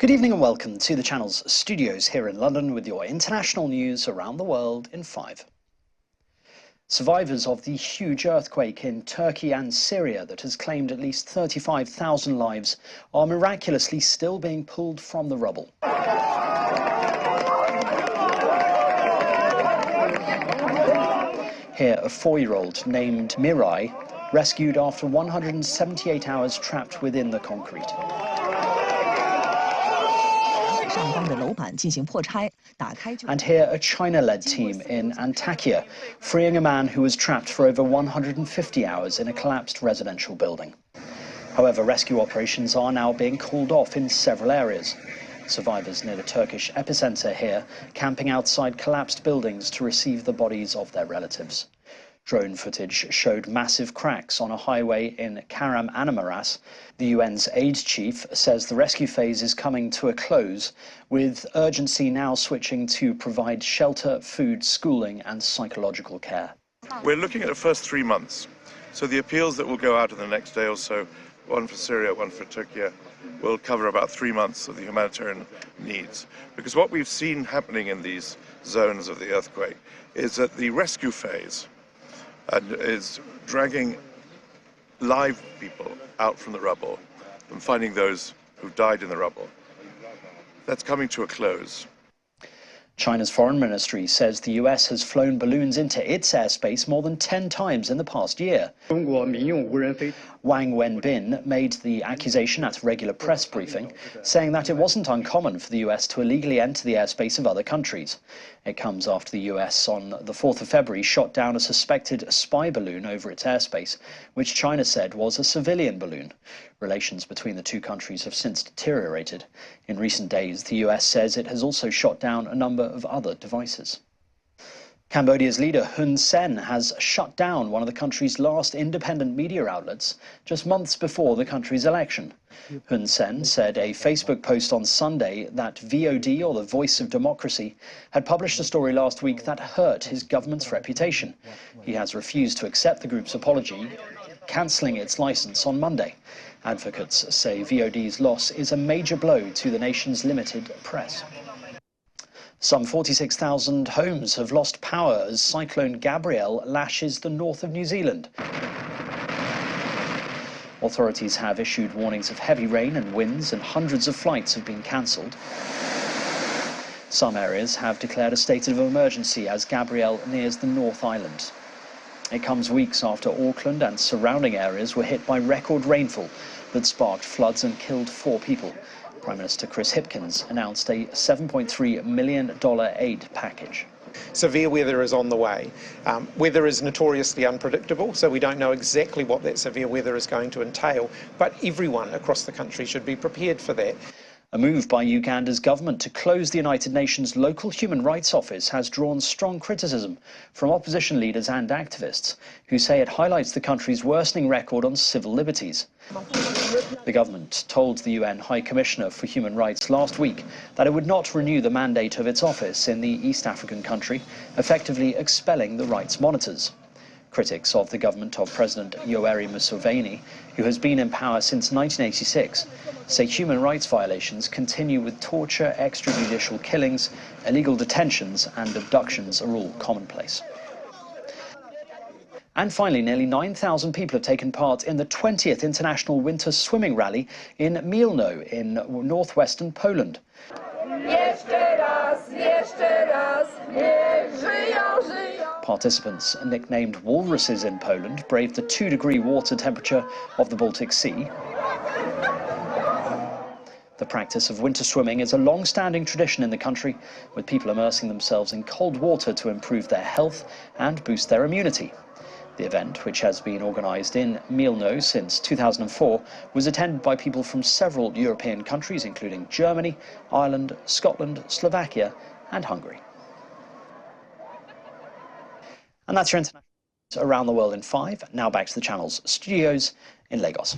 Good evening and welcome to the channel's studios here in London with your international news around the world in 5. Survivors of the huge earthquake in Turkey and Syria that has claimed at least 35,000 lives are miraculously still being pulled from the rubble. Here, a 4-year-old named Mirai rescued after 178 hours trapped within the concrete. And here, a China-led team in Antakya, freeing a man who was trapped for over 150 hours in a collapsed residential building. However, rescue operations are now being called off in several areas. Survivors near the Turkish epicenter here, camping outside collapsed buildings to receive the bodies of their relatives. Drone footage showed massive cracks on a highway in Kahramanmaraş. The UN's aid chief says the rescue phase is coming to a close, with urgency now switching to provide shelter, food, schooling and psychological care. We're looking at the first 3 months. So the appeals that will go out in the next day or so, one for Syria, one for Turkey, will cover about 3 months of the humanitarian needs. Because what we've seen happening in these zones of the earthquake is that the rescue phase is dragging live people out from the rubble and finding those who died in the rubble. That's coming to a close. China's foreign ministry says the US has flown balloons into its airspace more than 10 times in the past year. Wang Wenbin made the accusation at a regular press briefing, saying that it wasn't uncommon for the US to illegally enter the airspace of other countries. It comes after the US on the 4th of February shot down a suspected spy balloon over its airspace, which China said was a civilian balloon. Relations between the two countries have since deteriorated. In recent days, the US says it has also shot down a number of other devices. Cambodia's leader Hun Sen has shut down one of the country's last independent media outlets just months before the country's election. Hun Sen said a Facebook post on Sunday that VOD, or the Voice of Democracy, had published a story last week that hurt his government's reputation. He has refused to accept the group's apology, cancelling its license on Monday. Advocates say VOD's loss is a major blow to the nation's limited press. Some 46,000 homes have lost power as Cyclone Gabrielle lashes the north of New Zealand. Authorities have issued warnings of heavy rain and winds, and hundreds of flights have been cancelled. Some areas have declared a state of emergency as Gabrielle nears the North Island. It comes weeks after Auckland and surrounding areas were hit by record rainfall that sparked floods and killed 4 people. Prime Minister Chris Hipkins announced a $7.3 million aid package. Severe weather is on the way. Weather is notoriously unpredictable, so we don't know exactly what that severe weather is going to entail, but everyone across the country should be prepared for that. A move by Uganda's government to close the United Nations local human rights office has drawn strong criticism from opposition leaders and activists, who say it highlights the country's worsening record on civil liberties. The government told the UN High Commissioner for Human Rights last week that it would not renew the mandate of its office in the East African country, effectively expelling the rights monitors. Critics of the government of President Yoweri Museveni, who has been in power since 1986, say human rights violations continue, with torture, extrajudicial killings, illegal detentions and abductions are all commonplace. And finally, nearly 9,000 people have taken part in the 20th International Winter Swimming Rally in Mielno in northwestern Poland. Participants, nicknamed walruses in Poland, braved the 2-degree water temperature of the Baltic Sea. The practice of winter swimming is a long-standing tradition in the country, with people immersing themselves in cold water to improve their health and boost their immunity. The event, which has been organised in Mielno since 2004, was attended by people from several European countries, including Germany, Ireland, Scotland, Slovakia and Hungary. And that's your international news around the world in 5. Now back to the channel's studios in Lagos.